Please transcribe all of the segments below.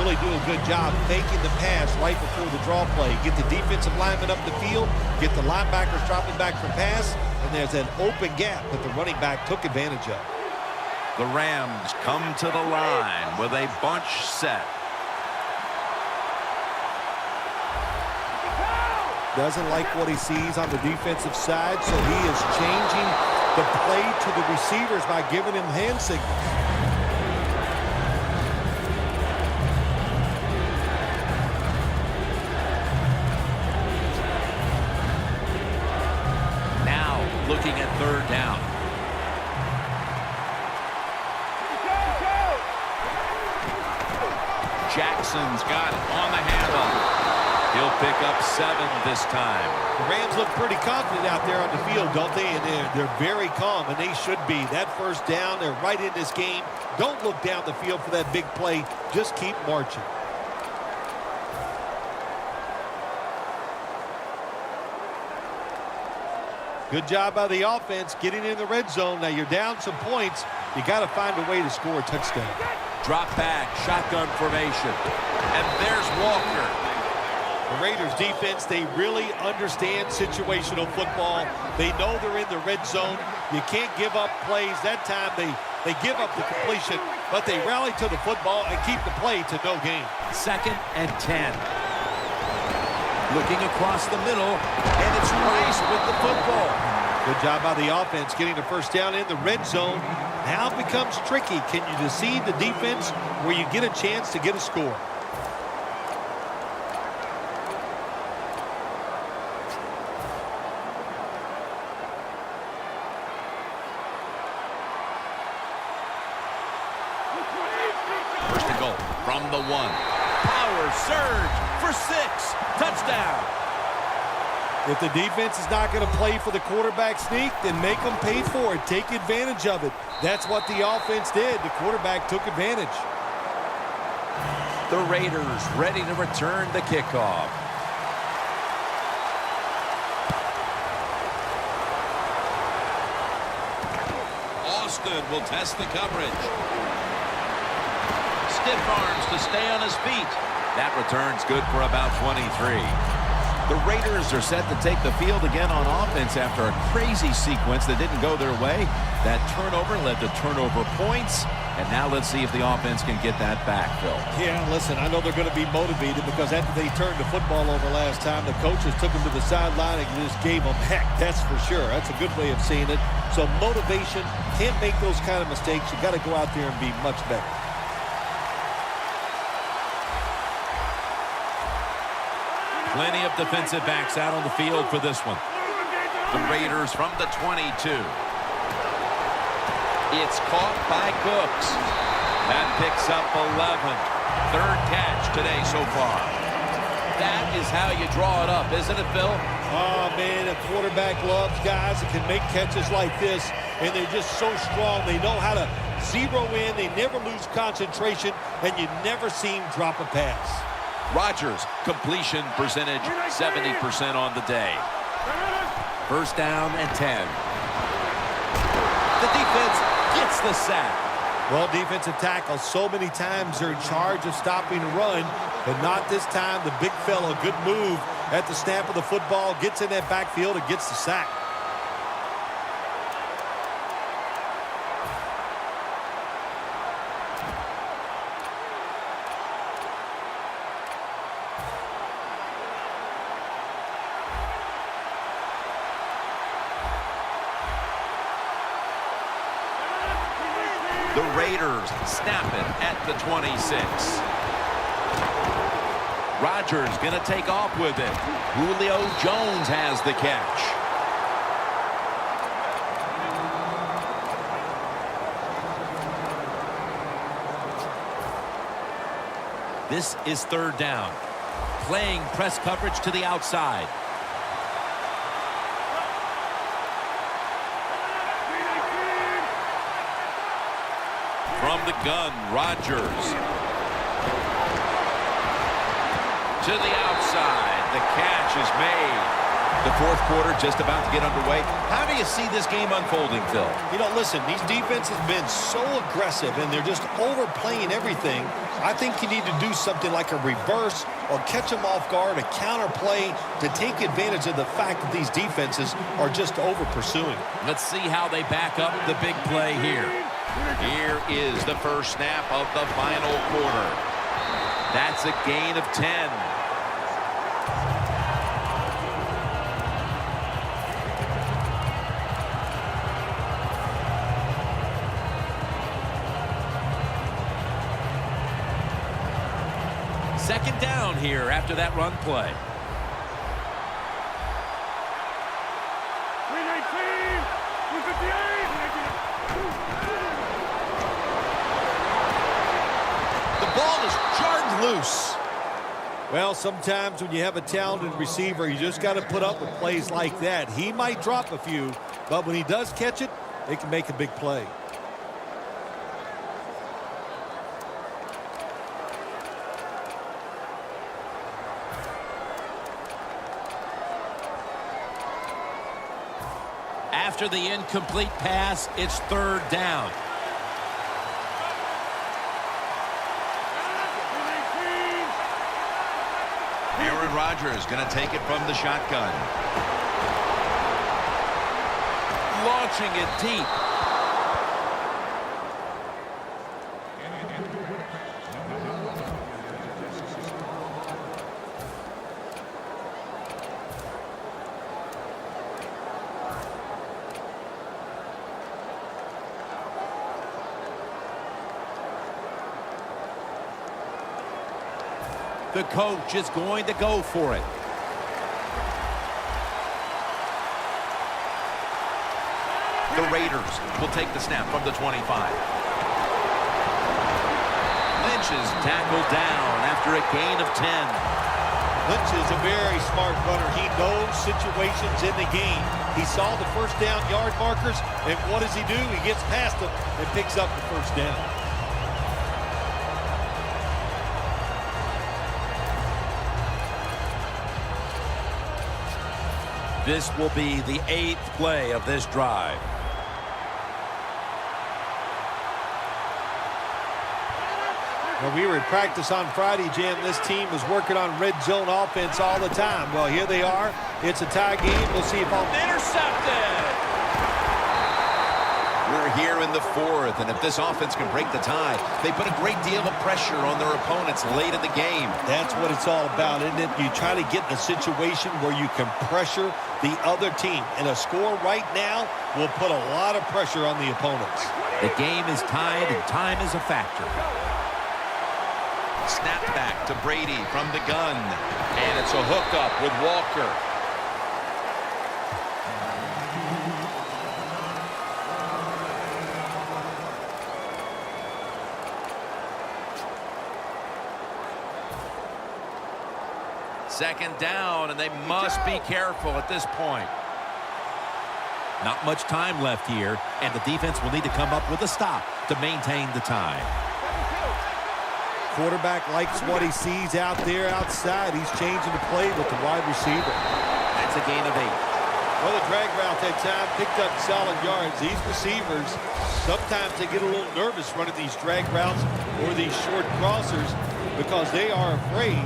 really do a good job faking the pass right before the draw play. Get the defensive lineman up the field, get the linebackers dropping back for pass, and there's an open gap that the running back took advantage of. The Rams come to the line with a bunch set. Doesn't like what he sees on the defensive side, so he is changing the play to the receivers by giving him hand signals. Now looking at third down. Jackson's got it on the handoff. He'll pick up 7 this time. The Rams look pretty confident out there on the field, don't they? And they're very calm, and they should be. That first down, they're right in this game. Don't look down the field for that big play. Just keep marching. Good job by the offense getting in the red zone. Now you're down some points. You got to find a way to score a touchdown. Drop back, shotgun formation. And there's Walker. The Raiders defense, they really understand situational football. They know they're in the red zone. You can't give up plays. That time they give up the completion, but they rally to the football and keep the play to no gain. 2nd and 10. Looking across the middle, and it's Rice with the football. Good job by the offense getting the first down in the red zone. Now it becomes tricky. Can you deceive the defense where you get a chance to get a score? First and goal from the 1. Power surge for 6. Touchdown. If the defense is not going to play for the quarterback sneak, then make them pay for it. Take advantage of it. That's what the offense did. The quarterback took advantage. The Raiders ready to return the kickoff. Austin will test the coverage. Stiff arms to stay on his feet. That return's good for about 23. The Raiders are set to take the field again on offense after a crazy sequence that didn't go their way. That turnover led to turnover points. And now let's see if the offense can get that back, Phil. Yeah, listen, I know they're going to be motivated because after they turned the football over last time, the coaches took them to the sideline and just gave them heck. That's for sure. That's a good way of seeing it. So motivation, can't make those kind of mistakes. You got to go out there and be much better. Plenty of defensive backs out on the field for this one. The Raiders from the 22. It's caught by Cooks. That picks up 11. 3rd catch today so far. That is how you draw it up, isn't it, Phil? Oh, man, a quarterback loves guys that can make catches like this, and they're just so strong. They know how to zero in. They never lose concentration, and you never see them drop a pass. Rodgers, completion percentage 70% on the day. First down and 10. The defense gets the sack. Well, defensive tackle, so many times they're in charge of stopping a run, but not this time. The big fellow, good move at the snap of the football, gets in that backfield and gets the sack. The Raiders snap it at the 26. Rodgers going to take off with it. Julio Jones has the catch. This is 3rd down. Playing press coverage to the outside. From the gun, Rodgers. To the outside. The catch is made. The fourth quarter just about to get underway. How do you see this game unfolding, Phil? You know, listen, these defenses have been so aggressive, and they're just overplaying everything. I think you need to do something like a reverse or catch them off guard, a counter play to take advantage of the fact that these defenses are just over-pursuing. Let's see how they back up the big play here. Here is the first snap of the final quarter. That's a gain of 10. Second down here after that run play. The ball is jarred loose. Well, sometimes when you have a talented receiver, you just got to put up with plays like that. He might drop a few, but when he does catch it, it can make a big play. After the incomplete pass, it's third down. Aaron Rodgers going to take it from the shotgun. Launching it deep. The coach is going to go for it. The Raiders will take the snap from the 25. Lynch is tackled down after a gain of 10. Lynch is a very smart runner. He knows situations in the game. He saw the first down yard markers, and what does he do? He gets past them and picks up the first down. This will be the 8th play of this drive. Well, we were at practice on Friday, Jim. This team was working on red zone offense all the time. Well, here they are. It's a tie game. We'll see if I'm Intercepted! We're here in the fourth, and if this offense can break the tie, they put a great deal of pressure on their opponents late in the game. That's what it's all about, isn't it? You try to get in a situation where you can pressure the other team. And a score right now will put a lot of pressure on the opponents. The game is tied, and time is a factor. Snap back to Brady from the gun. And it's a hookup with Walker. Second down, and they must be careful at this point. Not much time left here, and the defense will need to come up with a stop to maintain the tie. Quarterback likes what he sees out there outside. He's changing the play with the wide receiver. That's a gain of 8. Well, the drag route that time picked up solid yards. These receivers, sometimes they get a little nervous running these drag routes or these short crossers because they are afraid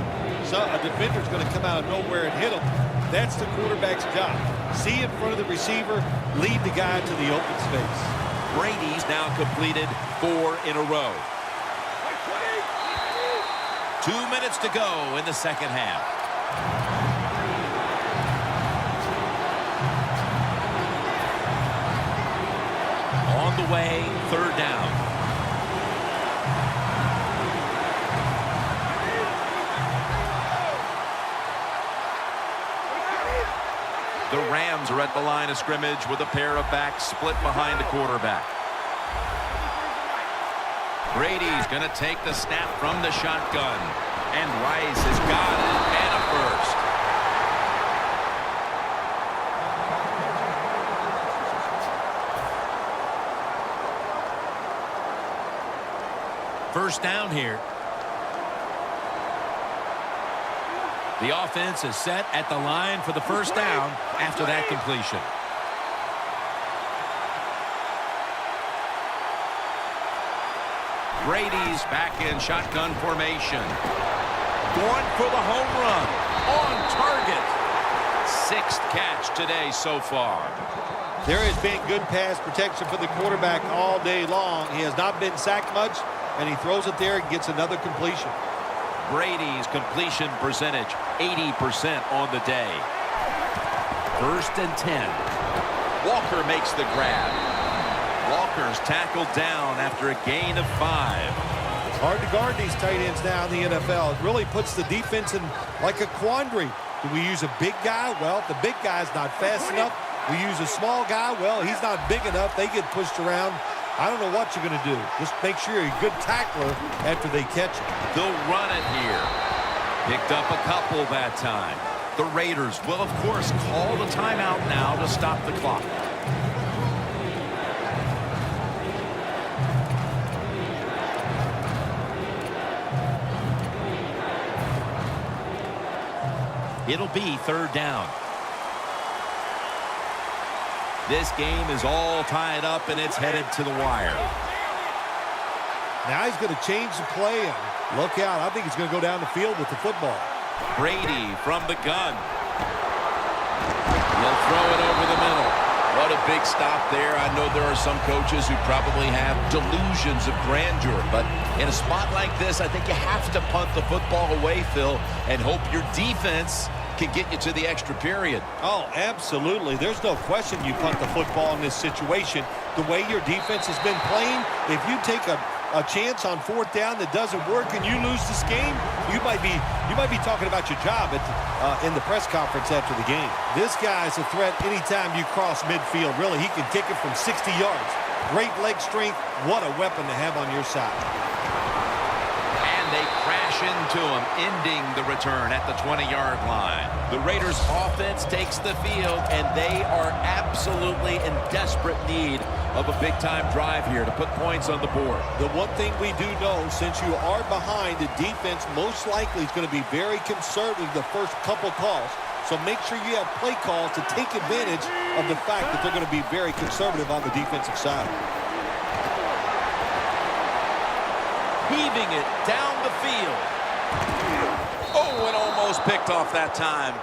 a defender's going to come out of nowhere and hit them. That's the quarterback's job. See in front of the receiver, lead the guy to the open space. Brady's now completed 4 in a row. 2 minutes to go in the second half. On the way, third down. The Rams are at the line of scrimmage with a pair of backs split behind the quarterback. Brady's going to take the snap from the shotgun. And Rice has got it, and a first. First down here. The offense is set at the line for the first down after that completion. Brady's back in shotgun formation. Going for the home run. On target. 6th catch today so far. There has been good pass protection for the quarterback all day long. He has not been sacked much, and he throws it there and gets another completion. Brady's completion percentage, 80% on the day. 1st and 10. Walker makes the grab. Walker's tackled down after a gain of 5. It's hard to guard these tight ends now in the NFL. It really puts the defense in like a quandary. Do we use a big guy? Well, the big guy's not fast enough. We use a small guy. Well, he's not big enough. They get pushed around. I don't know what you're going to do. Just make sure you're a good tackler after they catch it. They'll run it here. Picked up a couple that time. The Raiders will, of course, call the timeout now to stop the clock. It'll be 3rd down. This game is all tied up, and it's headed to the wire. Now he's going to change the play, and look out. I think he's going to go down the field with the football. Brady from the gun. He'll throw it over the middle. What a big stop there. I know there are some coaches who probably have delusions of grandeur, but in a spot like this, I think you have to punt the football away, Phil, and hope your defense can get you to the extra period. Oh, absolutely. There's no question you punt the football in this situation. The way your defense has been playing, if you take a chance on 4th down that doesn't work and you lose this game, you might be talking about your job in the press conference after the game. This guy is a threat anytime you cross midfield. Really, he can kick it from 60 yards. Great leg strength. What a weapon to have on your side. They crash into him, ending the return at the 20-yard line. The Raiders' offense takes the field, and they are absolutely in desperate need of a big-time drive here to put points on the board. The one thing we do know, since you are behind, the defense most likely is going to be very conservative the first couple calls. So make sure you have play calls to take advantage of the fact that they're going to be very conservative on the defensive side. Heaving it down the field. Oh, and almost picked off that time.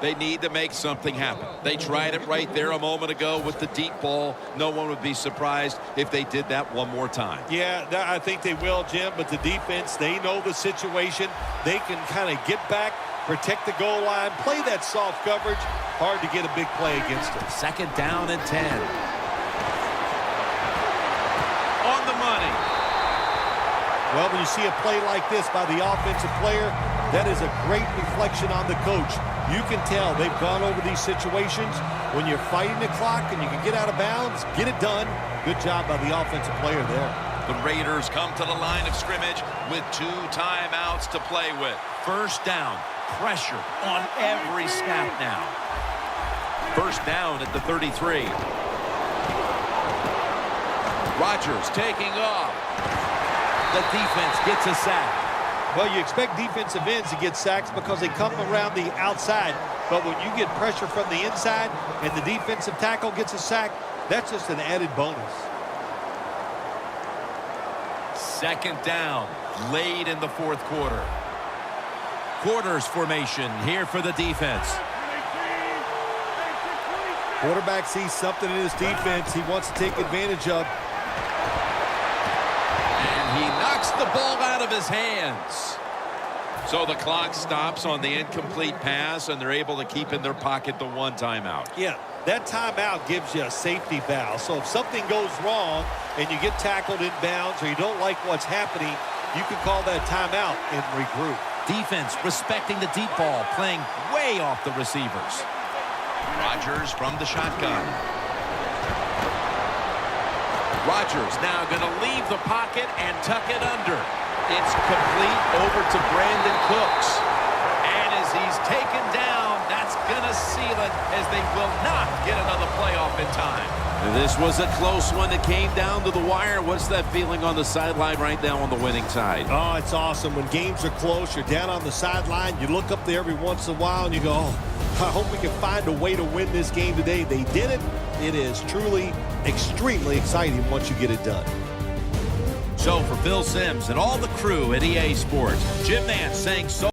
They need to make something happen. They tried it right there a moment ago with the deep ball. No one would be surprised if they did that one more time. Yeah, I think they will, Jim, but the defense, they know the situation. They can kind of get back, protect the goal line, play that soft coverage. Hard to get a big play against it. 2nd down and 10. On the money. Well, when you see a play like this by the offensive player, that is a great reflection on the coach. You can tell they've gone over these situations. When you're fighting the clock and you can get out of bounds, get it done. Good job by the offensive player there. The Raiders come to the line of scrimmage with 2 timeouts to play with. 1st down, pressure on every snap now. 1st down at the 33. Rodgers taking off. The defense gets a sack. Well, you expect defensive ends to get sacks because they come around the outside. But when you get pressure from the inside and the defensive tackle gets a sack, that's just an added bonus. 2nd down, late in the 4th quarter. Quarters formation here for the defense. Quarterback sees something in his defense he wants to take advantage of. He knocks the ball out of his hands. So the clock stops on the incomplete pass, and they're able to keep in their pocket the 1 timeout. Yeah, that timeout gives you a safety valve. So if something goes wrong and you get tackled in bounds or you don't like what's happening, you can call that timeout and regroup. Defense respecting the deep ball, playing way off the receivers. Rodgers from the shotgun. Rodgers now going to leave the pocket and tuck it under. It's complete over to Brandon Cooks. And as he's taken down, that's going to seal it as they will not get another playoff in time. This was a close one that came down to the wire. What's that feeling on the sideline right now on the winning side? Oh, it's awesome. When games are close, you're down on the sideline, you look up there every once in a while and you go, oh, I hope we can find a way to win this game today. They did it. It is truly extremely exciting once you get it done. So for Phil Simms and all the crew at EA Sports, Jim Nance saying so